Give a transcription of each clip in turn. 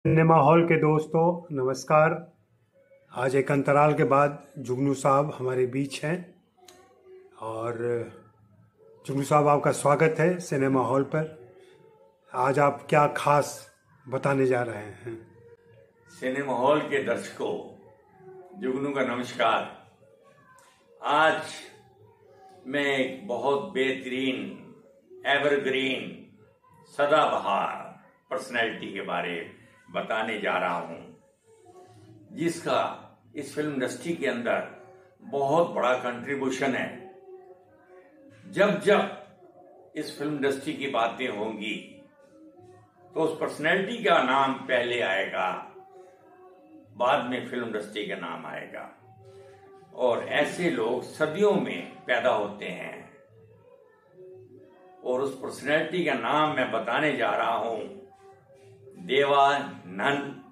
Cinema hall के दोस्तों, नमस्कार। आज एक अंतराल के बाद जुगनू साहब हमारे बीच हैं और जुगनू साहब, आपका स्वागत है सिनेमा हॉल पर। आज आप क्या खास बताने जा रहे हैं? सिनेमा हॉल के दर्शकों, जुगनू का नमस्कार। आज मैं एक बहुत बेहतरीन, एवरग्रीन, सदाबहार पर्सनैलिटी के बारे बताने जा रहा हूं, जिसका इस फिल्म इंडस्ट्री के अंदर बहुत बड़ा कंट्रीब्यूशन है। जब जब इस फिल्म इंडस्ट्री की बातें होंगी तो उस पर्सनैलिटी का नाम पहले आएगा, बाद में फिल्म इंडस्ट्री का नाम आएगा। और ऐसे लोग सदियों में पैदा होते हैं और उस पर्सनैलिटी का नाम मैं बताने जा रहा हूं। देवानंद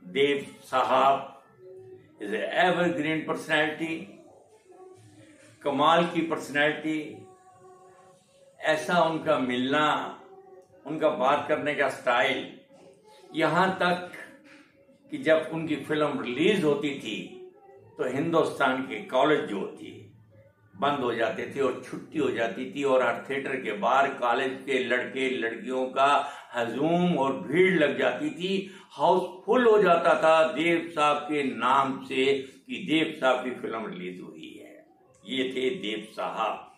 देव साहब इज एवरग्रीन पर्सनैलिटी, कमाल की पर्सनैलिटी। ऐसा उनका मिलना, उनका बात करने का स्टाइल, यहां तक कि जब उनकी फिल्म रिलीज होती थी तो हिंदुस्तान के कॉलेज जो थी बंद हो जाते थे और छुट्टी हो जाती थी, और हर थिएटर के बाहर कॉलेज के लड़के लड़कियों का हजूम और भीड़ लग जाती थी। हाउस फुल हो जाता था देव साहब के नाम से कि देव साहब की फिल्म रिलीज हुई है। ये थे देव साहब।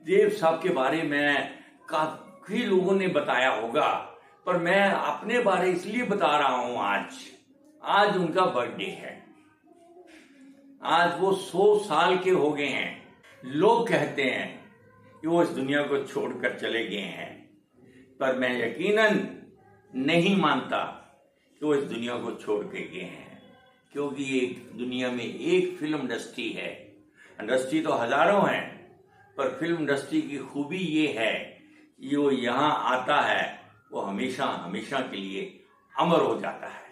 देव साहब के बारे में काफी लोगों ने बताया होगा, पर मैं अपने बारे इसलिए बता रहा हूं। आज उनका बर्थडे है। आज वो 100 साल के हो गए हैं। लोग कहते हैं कि वो इस दुनिया को छोड़कर चले गए हैं, पर मैं यकीनन नहीं मानता कि वो इस दुनिया को छोड़ के गए हैं, क्योंकि एक दुनिया में एक फिल्म इंडस्ट्री है। इंडस्ट्री तो हजारों हैं, पर फिल्म इंडस्ट्री की खूबी ये है कि वो यहाँ आता है, वो हमेशा हमेशा के लिए अमर हो जाता है।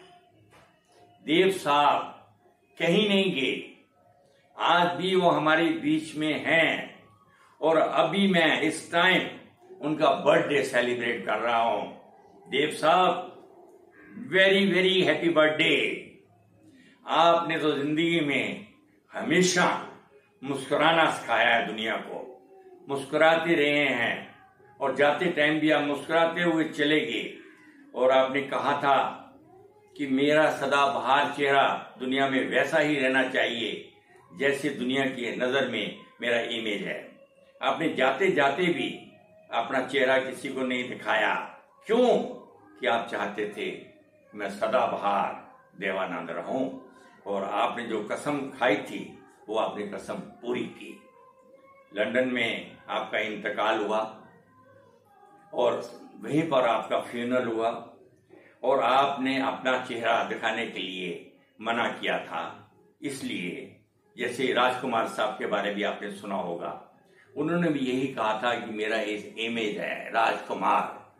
देव साहब कहीं नहीं गए, आज भी वो हमारे बीच में हैं। और अभी मैं इस टाइम उनका बर्थडे सेलिब्रेट कर रहा हूं। देव साहब, वेरी वेरी हैप्पी बर्थडे। आपने तो जिंदगी में हमेशा मुस्कुराना सिखाया है दुनिया को। मुस्कुराते रहे हैं और जाते टाइम भी आप मुस्कुराते हुए चले गए। और आपने कहा था कि मेरा सदाबहार चेहरा दुनिया में वैसा ही रहना चाहिए जैसे दुनिया की नजर में मेरा इमेज है। आपने जाते जाते भी अपना चेहरा किसी को नहीं दिखाया। क्यों? कि आप चाहते थे मैं सदाबहार देवानंद रहूं। और आपने जो कसम खाई थी वो आपने कसम पूरी की। लंदन में आपका इंतकाल हुआ और वहीं पर आपका फ्यूनरल हुआ, और आपने अपना चेहरा दिखाने के लिए मना किया था। इसलिए जैसे राजकुमार साहब के बारे में भी आपने सुना होगा, उन्होंने भी यही कहा था कि मेरा एक इमेज है राजकुमार,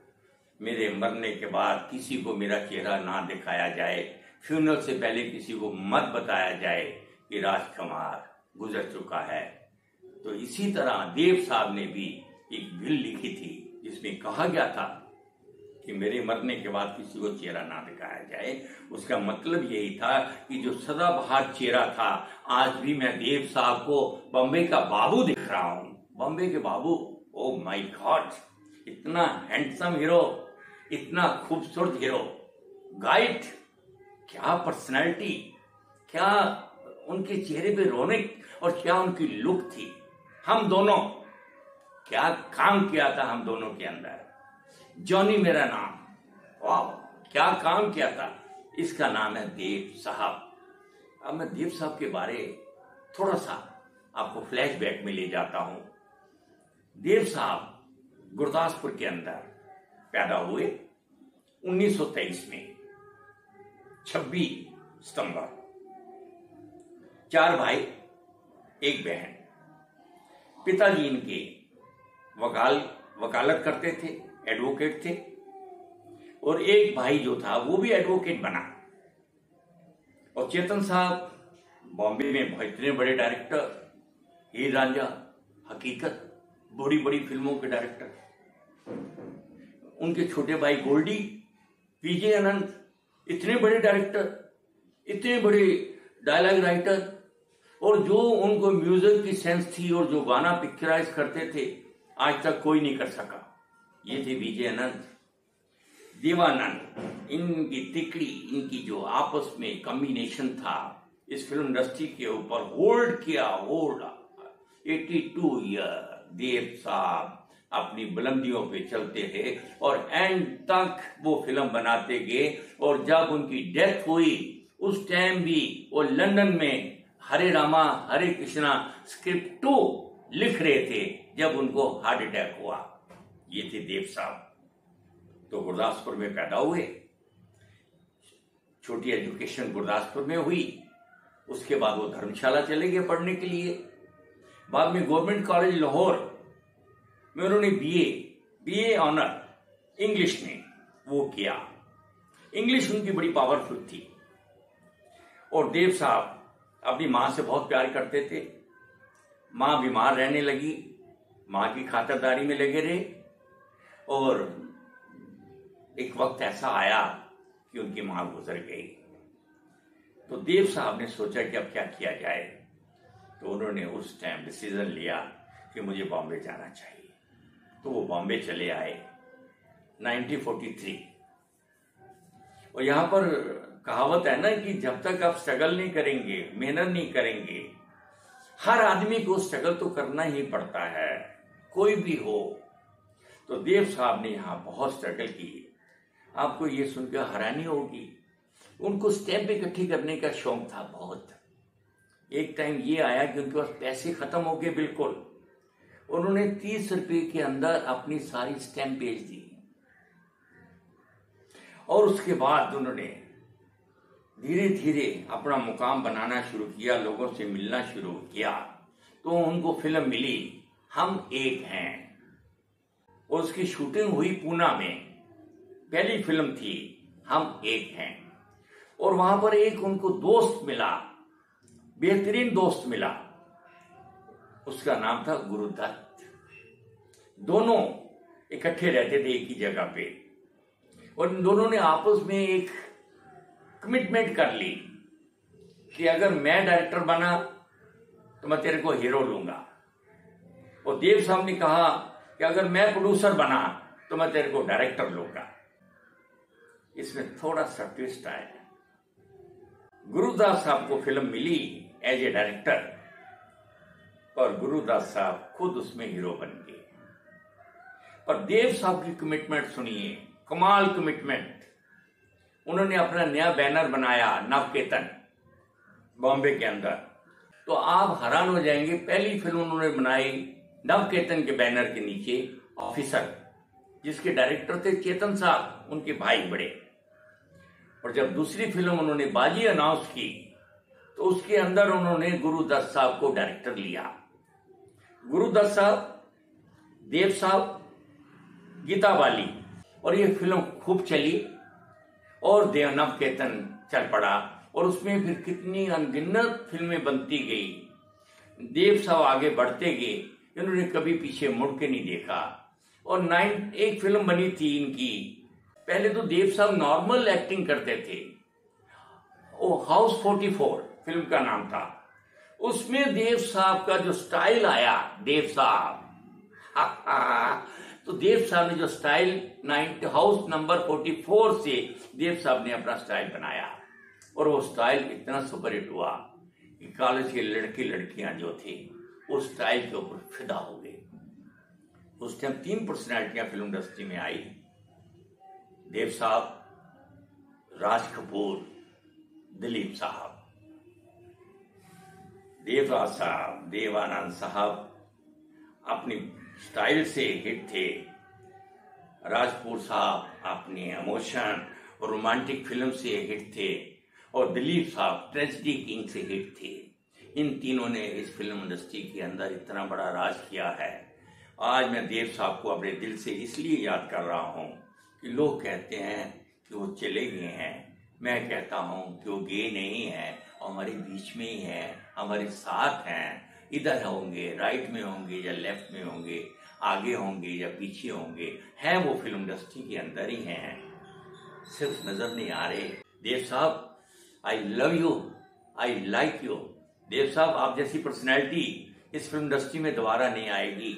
मेरे मरने के बाद किसी को मेरा चेहरा ना दिखाया जाए, फ्यूनरल से पहले किसी को मत बताया जाए कि राजकुमार गुजर चुका है। तो इसी तरह देव साहब ने भी एक बिल लिखी थी जिसमें कहा गया था कि मेरे मरने के बाद किसी को चेहरा ना दिखाया जाए। उसका मतलब यही था कि जो सदाबहार चेहरा था, आज भी मैं देव साहब को बॉम्बे का बाबू दिख रहा हूं। बॉम्बे के बाबू, ओ माय गॉड, इतना हैंडसम हीरो, इतना खूबसूरत हीरो, गाइड, क्या पर्सनैलिटी, क्या उनके चेहरे पे रौनक और क्या उनकी लुक थी। हम दोनों, क्या काम किया था हम दोनों के अंदर। जॉनी मेरा नाम, वाह, क्या काम किया था। इसका नाम है देव साहब। अब मैं देव साहब के बारे थोड़ा सा आपको फ्लैशबैक में ले जाता हूं। देव साहब गुरदासपुर के अंदर पैदा हुए 1923 में, 26 सितंबर। 4 भाई, 1 बहन। पिताजी इनके वकालत करते थे, एडवोकेट थे, और एक भाई जो था वो भी एडवोकेट बना। और चेतन साहब बॉम्बे में इतने बड़े डायरेक्टर, हीर रांझा, हकीकत, बड़ी बड़ी फिल्मों के डायरेक्टर। उनके छोटे भाई गोल्डी पीजे अनंत इतने बड़े डायरेक्टर, इतने बड़े डायलॉग राइटर, और जो उनको म्यूजिक की सेंस थी और जो गाना पिक्चराइज करते थे, आज तक कोई नहीं कर सका। ये थे विजय अनंत, देवानंद। इनकी तिकड़ी, इनकी जो आपस में कॉम्बिनेशन था, इस फिल्म इंडस्ट्री के ऊपर होल्ड किया, होल्ड 82 ईयर देव साहब अपनी बुलंदियों पे चलते थे और एंड तक वो फिल्म बनाते गए। और जब उनकी डेथ हुई उस टाइम भी वो लंदन में हरे रामा हरे कृष्णा स्क्रिप्ट 2 लिख रहे थे जब उनको हार्ट अटैक हुआ। ये थे देव साहब। तो गुरदासपुर में पैदा हुए, छोटी एजुकेशन गुरदासपुर में हुई, उसके बाद वो धर्मशाला चले गए पढ़ने के लिए। बाद में गवर्नमेंट कॉलेज लाहौर में उन्होंने बीए ऑनर इंग्लिश में वो किया। इंग्लिश उनकी बड़ी पावरफुल थी। और देव साहब अपनी मां से बहुत प्यार करते थे। मां बीमार रहने लगी, मां की खातिरदारी में लगे रहे, और एक वक्त ऐसा आया कि उनकी मां गुजर गई। तो देव साहब ने सोचा कि अब क्या किया जाए। तो उन्होंने उस टाइम डिसीजन लिया कि मुझे बॉम्बे जाना चाहिए। तो वो बॉम्बे चले आए 1943। और यहां पर कहावत है ना कि जब तक आप स्ट्रगल नहीं करेंगे, मेहनत नहीं करेंगे, हर आदमी को स्ट्रगल तो करना ही पड़ता है, कोई भी हो। तो देव साहब ने यहां बहुत स्ट्रगल की। आपको ये सुनकर हैरानी होगी, उनको स्टैम्प इकट्ठी करने का शौक था बहुत। एक टाइम ये आया कि उनके पास पैसे खत्म हो गए बिल्कुल। उन्होंने 30 रुपए के अंदर अपनी सारी स्टैम्प बेच दी। और उसके बाद उन्होंने धीरे धीरे अपना मुकाम बनाना शुरू किया, लोगों से मिलना शुरू किया। तो उनको फिल्म मिली हम एक हैं, और उसकी शूटिंग हुई पूना में। पहली फिल्म थी हम एक हैं। और वहां पर एक उनको दोस्त मिला, बेहतरीन दोस्त मिला, उसका नाम था गुरुदत्त। दोनों इकट्ठे रहते थे एक ही जगह पे, और इन दोनों ने आपस में एक कमिटमेंट कर ली कि अगर मैं डायरेक्टर बना तो मैं तेरे को हीरो लूंगा, और देव साहब ने कहा कि अगर मैं प्रोड्यूसर बना तो मैं तेरे को डायरेक्टर लूंगा। इसमें थोड़ा सा ट्विस्ट आया। गुरुदास साहब को फिल्म मिली एज ए डायरेक्टर, और गुरुदास साहब खुद उसमें हीरो बन गए। पर देव साहब की कमिटमेंट सुनिए, कमाल कमिटमेंट। उन्होंने अपना नया बैनर बनाया नवकेतन, बॉम्बे के अंदर। तो आप हैरान हो जाएंगे, पहली फिल्म उन्होंने बनाई नवकेतन के बैनर के नीचे ऑफिसर, जिसके डायरेक्टर थे चेतन साहब, उनके भाई बड़े। और जब दूसरी फिल्म उन्होंने बाजी अनाउंस की तो उसके अंदर उन्होंने गुरुदत्त साहब को डायरेक्टर लिया। गुरुदत्त साहब, देव साहब, गीता बाली, और ये फिल्म खूब चली और नवकेतन चल पड़ा। और उसमें फिर कितनी अनगिनत फिल्में बनती गई। देव साहब आगे बढ़ते गए, इन्होंने कभी पीछे मुड़ के नहीं देखा। और एक फिल्म बनी थी इनकी, पहले तो देव साहब नॉर्मल एक्टिंग करते थे, वो हाउस 44 फिल्म का नाम था। उसमें देव साहब का जो स्टाइल आया, देव साहब तो देव साहब ने जो स्टाइल हाउस नंबर 44 से देव साहब ने अपना स्टाइल बनाया, और वो स्टाइल इतना सुपरहिट हुआ कि कॉलेज के लड़के लड़कियां जो थे उस स्टाइल के ऊपर फिदा हो गए। उस टाइम 3 पर्सनैलिटियां फिल्म इंडस्ट्री में आई, देव साहब, राज कपूर, दिलीप साहब। देवराज साहब, देवानंद साहब अपनी स्टाइल से हिट थे। राजपूत साहब अपनी इमोशन और रोमांटिक फिल्म से हिट थे, और दिलीप साहब ट्रेजेडी किंग से हिट थे। इन तीनों ने इस फिल्म इंडस्ट्री के अंदर इतना बड़ा राज किया है। आज मैं देव साहब को अपने दिल से इसलिए याद कर रहा हूं कि लोग कहते हैं कि वो चले गए हैं, मैं कहता हूं कि वो गए नहीं हैं, हमारे बीच में ही हैं, हमारे साथ हैं। इधर होंगे, राइट में होंगे या लेफ्ट में होंगे, आगे होंगे या पीछे होंगे, हैं वो फिल्म इंडस्ट्री के अंदर ही हैं। सिर्फ नजर नहीं आ रहे। Dev Sahab, I love you, I like you. Dev Sahab, आप जैसी पर्सनैलिटी इस फिल्म इंडस्ट्री में दोबारा नहीं आएगी,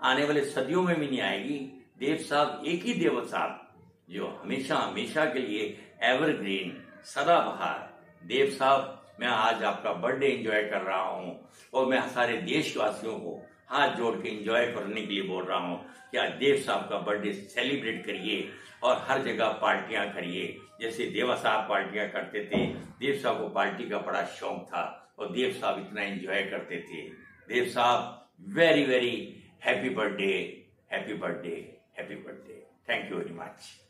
आने वाले सदियों में भी नहीं आएगी। देव साहब एक ही देव साहब जो हमेशा हमेशा के लिए एवरग्रीन, सदाबहार। देव साहब, मैं आज आपका बर्थडे एंजॉय कर रहा हूं और मैं सारे देशवासियों को हाथ जोड़ के एंजॉय करने के लिए बोल रहा हूं कि आज देव साहब का बर्थडे सेलिब्रेट करिए और हर जगह पार्टियां करिए। जैसे देवा साहब पार्टियां करते थे, देव साहब को पार्टी का बड़ा शौक था और देव साहब इतना एंजॉय करते थे। देव साहब, very very happy birthday, happy birthday, happy birthday. Thank you very much.